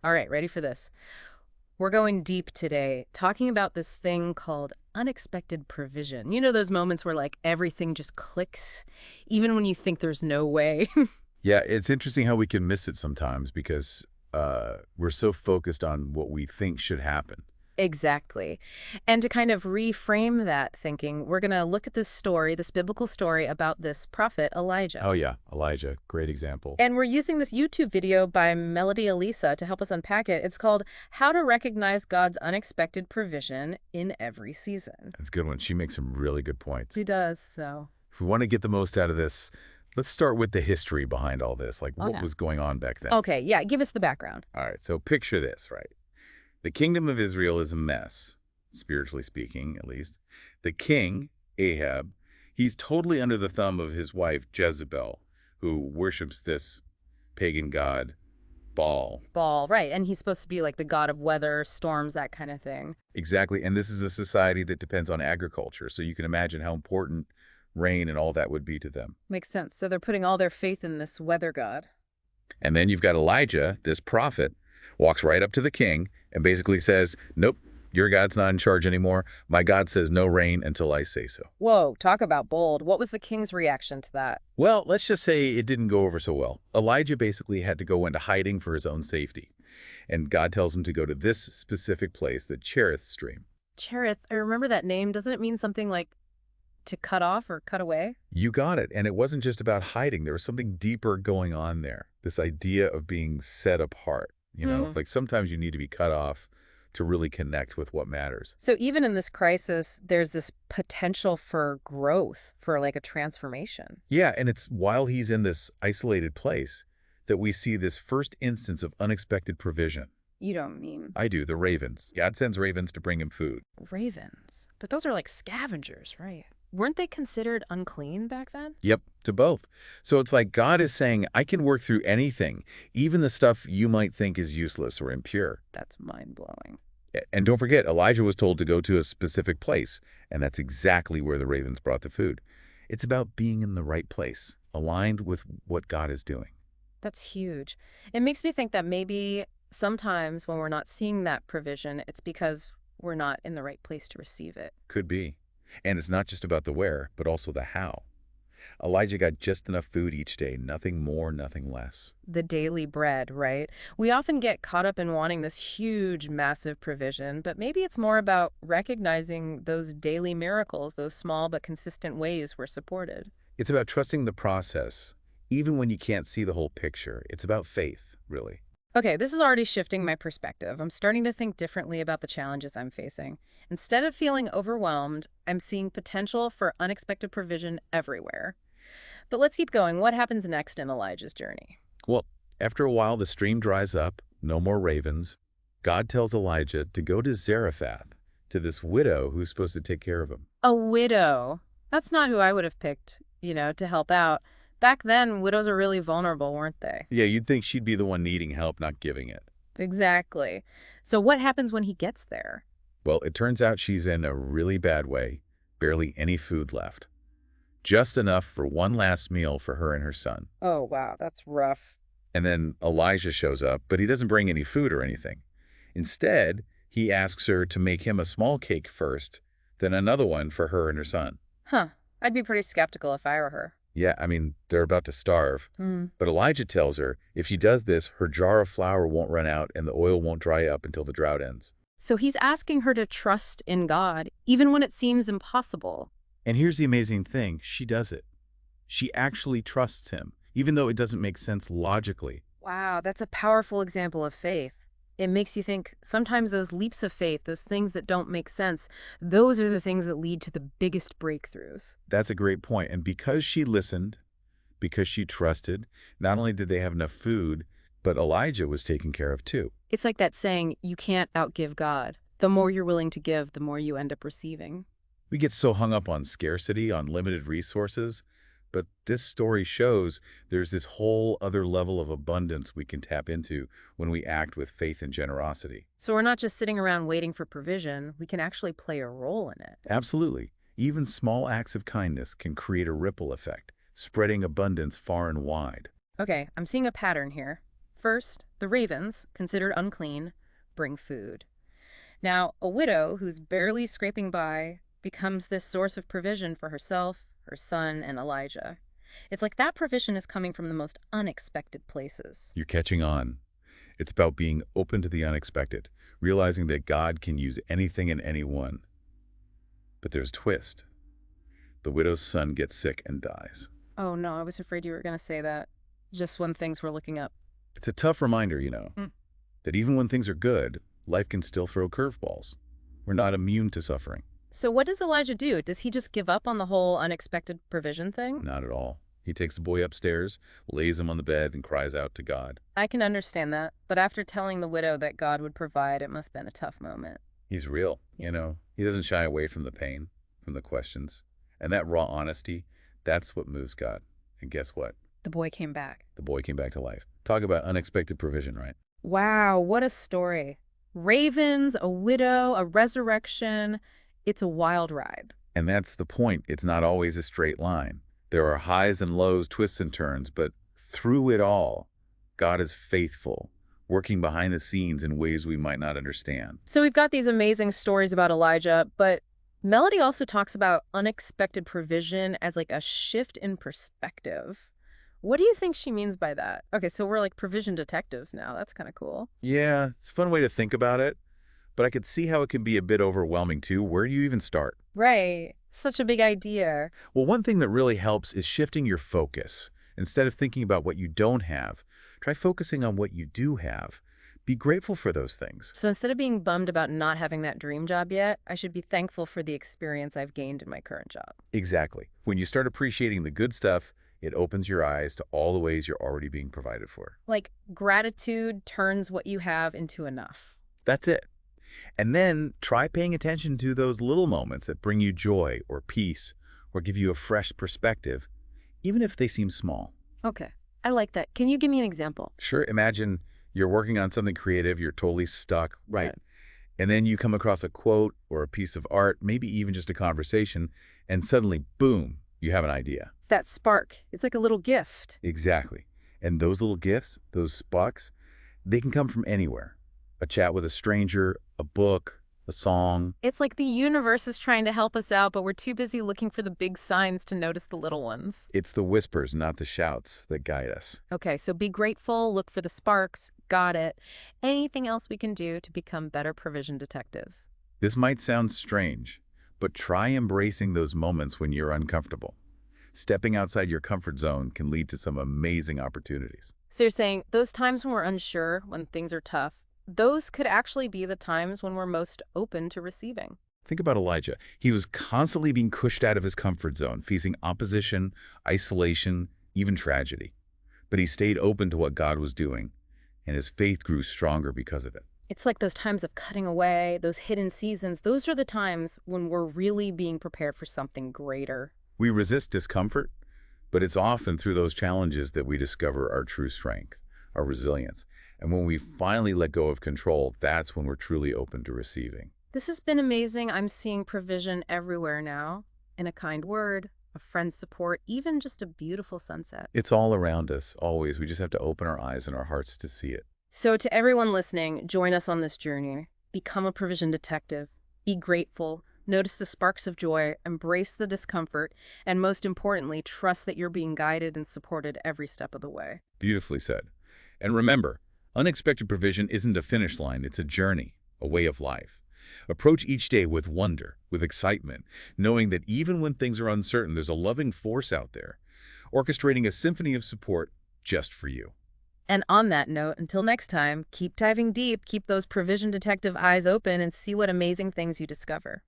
All right, ready for this? We're going deep today, talking about this thing called unexpected provision. You know those moments where like everything just clicks, even when you think there's no way? Yeah, it's interesting how we can miss it sometimes because we're so focused on what we think should happen. Exactly. And to kind of reframe that thinking, we're going to look at this story, this biblical story about this prophet Elijah. Oh yeah, Elijah, great example. And we're using this YouTube video by Melody Alisa to help us unpack it. It's called How to Recognize God's Unexpected Provision in Every Season. That's a good one. She makes some really good points. He does, so. If we want to get the most out of this, let's start with the history behind all this, like Oh, what yeah. was going on back then. Okay, yeah, give us the background. All right, so picture this, right? The kingdom of Israel is a mess, spiritually speaking, at least. The king, Ahab, he's totally under the thumb of his wife, Jezebel, who worships this pagan god, Baal. Ball, right. And he's supposed to be like the god of weather, storms, that kind of thing. Exactly. And this is a society that depends on agriculture. So you can imagine how important rain and all that would be to them. Makes sense. So they're putting all their faith in this weather god. And then you've got Elijah, this prophet, walks right up to the king and basically says, nope, your God's not in charge anymore. My God says no rain until I say so. Whoa, talk about bold. What was the king's reaction to that? Well, let's just say it didn't go over so well. Elijah basically had to go into hiding for his own safety. And God tells him to go to this specific place, the Cherith stream. Cherith, I remember that name. Doesn't it mean something like to cut off or cut away? You got it. And it wasn't just about hiding. There was something deeper going on there. This idea of being set apart. Like sometimes you need to be cut off to really connect with what matters. So even in this crisis, there's this potential for growth, for like a transformation. Yeah, and it's while he's in this isolated place that we see this first instance of unexpected provision. You don't mean I do, the ravens. God sends ravens to bring him food. ravens. But those are like scavengers, right? Weren't they considered unclean back then? Yep, to both. So it's like God is saying, I can work through anything, even the stuff you might think is useless or impure. That's mind-blowing. And don't forget, Elijah was told to go to a specific place, and that's exactly where the ravens brought the food. It's about being in the right place, aligned with what God is doing. That's huge. It makes me think that maybe sometimes when we're not seeing that provision, it's because we're not in the right place to receive it. Could be. And it's not just about the where, but also the how. Elijah got just enough food each day, nothing more, nothing less. The daily bread, right? We often get caught up in wanting this huge, massive provision, but maybe it's more about recognizing those daily miracles, those small but consistent ways we're supported. It's about trusting the process, even when you can't see the whole picture. It's about faith, really. Okay, this is already shifting my perspective. I'm starting to think differently about the challenges I'm facing. Instead of feeling overwhelmed, I'm seeing potential for unexpected provision everywhere. But let's keep going. What happens next in Elijah's journey? Well, after a while, the stream dries up, no more ravens. God tells Elijah to go to Zarephath, to this widow who's supposed to take care of him. A widow. That's not who I would have picked, to help out. Back then, widows are really vulnerable, weren't they? Yeah, you'd think she'd be the one needing help, not giving it. Exactly. So what happens when he gets there? Well, it turns out she's in a really bad way, barely any food left. Just enough for one last meal for her and her son. Oh, wow, that's rough. And then Elijah shows up, but he doesn't bring any food or anything. Instead, he asks her to make him a small cake first, then another one for her and her son. Huh. I'd be pretty skeptical if I were her. Yeah, I mean, they're about to starve. But Elijah tells her if she does this, her jar of flour won't run out and the oil won't dry up until the drought ends. So he's asking her to trust in God, even when it seems impossible. And here's the amazing thing. She does it. She actually trusts him, even though it doesn't make sense logically. Wow, that's a powerful example of faith. It makes you think sometimes those leaps of faith, those things that don't make sense, those are the things that lead to the biggest breakthroughs. That's a great point. And because she listened, because she trusted, not only did they have enough food, but Elijah was taken care of too. It's like that saying, you can't outgive God. The more you're willing to give, the more you end up receiving. We get so hung up on scarcity, on limited resources, but this story shows there's this whole other level of abundance we can tap into when we act with faith and generosity. So we're not just sitting around waiting for provision, we can actually play a role in it. Absolutely. Even small acts of kindness can create a ripple effect, spreading abundance far and wide. Okay, I'm seeing a pattern here. First, the ravens, considered unclean, bring food. Now, a widow who's barely scraping by becomes this source of provision for herself, her son, and Elijah. It's like that provision is coming from the most unexpected places. You're catching on. It's about being open to the unexpected, realizing that God can use anything and anyone. But there's a twist. The widow's son gets sick and dies. Oh no, I was afraid you were going to say that. Just when things were looking up. It's a tough reminder, Mm. that even when things are good, life can still throw curveballs. We're not immune to suffering. So what does Elijah do? Does he just give up on the whole unexpected provision thing? Not at all. He takes the boy upstairs, lays him on the bed, and cries out to God. I can understand that, but after telling the widow that God would provide, it must have been a tough moment. He's real, He doesn't shy away from the pain, from the questions. And that raw honesty, that's what moves God. And guess what? The boy came back. The boy came back to life. Talk about unexpected provision, right? Wow, what a story. Ravens, a widow, a resurrection. It's a wild ride. And that's the point. It's not always a straight line. There are highs and lows, twists and turns, but through it all, God is faithful, working behind the scenes in ways we might not understand. So we've got these amazing stories about Elijah, but Melody also talks about unexpected provision as like a shift in perspective. What do you think she means by that? Okay, so we're like provision detectives now. That's kind of cool. Yeah, it's a fun way to think about it, but I could see how it can be a bit overwhelming too. Where do you even start? Right. Such a big idea. Well, one thing that really helps is shifting your focus. Instead of thinking about what you don't have, try focusing on what you do have. Be grateful for those things. So instead of being bummed about not having that dream job yet, I should be thankful for the experience I've gained in my current job. Exactly. When you start appreciating the good stuff, it opens your eyes to all the ways you're already being provided for. Like gratitude turns what you have into enough. That's it. And then try paying attention to those little moments that bring you joy or peace or give you a fresh perspective, even if they seem small. Okay, I like that. Can you give me an example? Sure, imagine you're working on something creative, you're totally stuck, right? And then you come across a quote or a piece of art, maybe even just a conversation, and suddenly, boom, you have an idea. That spark. It's like a little gift. Exactly. And those little gifts, those sparks, they can come from anywhere. A chat with a stranger, a book, a song. It's like the universe is trying to help us out, but we're too busy looking for the big signs to notice the little ones. It's the whispers, not the shouts, that guide us. Okay, so be grateful, look for the sparks, got it. Anything else we can do to become better provision detectives? This might sound strange, but try embracing those moments when you're uncomfortable. Stepping outside your comfort zone can lead to some amazing opportunities. So you're saying those times when we're unsure, when things are tough, those could actually be the times when we're most open to receiving. Think about Elijah. He was constantly being pushed out of his comfort zone, facing opposition, isolation, even tragedy. But he stayed open to what God was doing, and his faith grew stronger because of it. It's like those times of cutting away, those hidden seasons. Those are the times when we're really being prepared for something greater. We resist discomfort, but it's often through those challenges that we discover our true strength, our resilience. And when we finally let go of control, that's when we're truly open to receiving. This has been amazing. I'm seeing provision everywhere now. In a kind word, a friend's support, even just a beautiful sunset. It's all around us, always. We just have to open our eyes and our hearts to see it. So to everyone listening, join us on this journey. Become a provision detective. Be grateful. Notice the sparks of joy. Embrace the discomfort. And most importantly, trust that you're being guided and supported every step of the way. Beautifully said. And remember, unexpected provision isn't a finish line. It's a journey, a way of life. Approach each day with wonder, with excitement, knowing that even when things are uncertain, there's a loving force out there, orchestrating a symphony of support just for you. And on that note, until next time, keep diving deep, keep those provision detective eyes open, and see what amazing things you discover.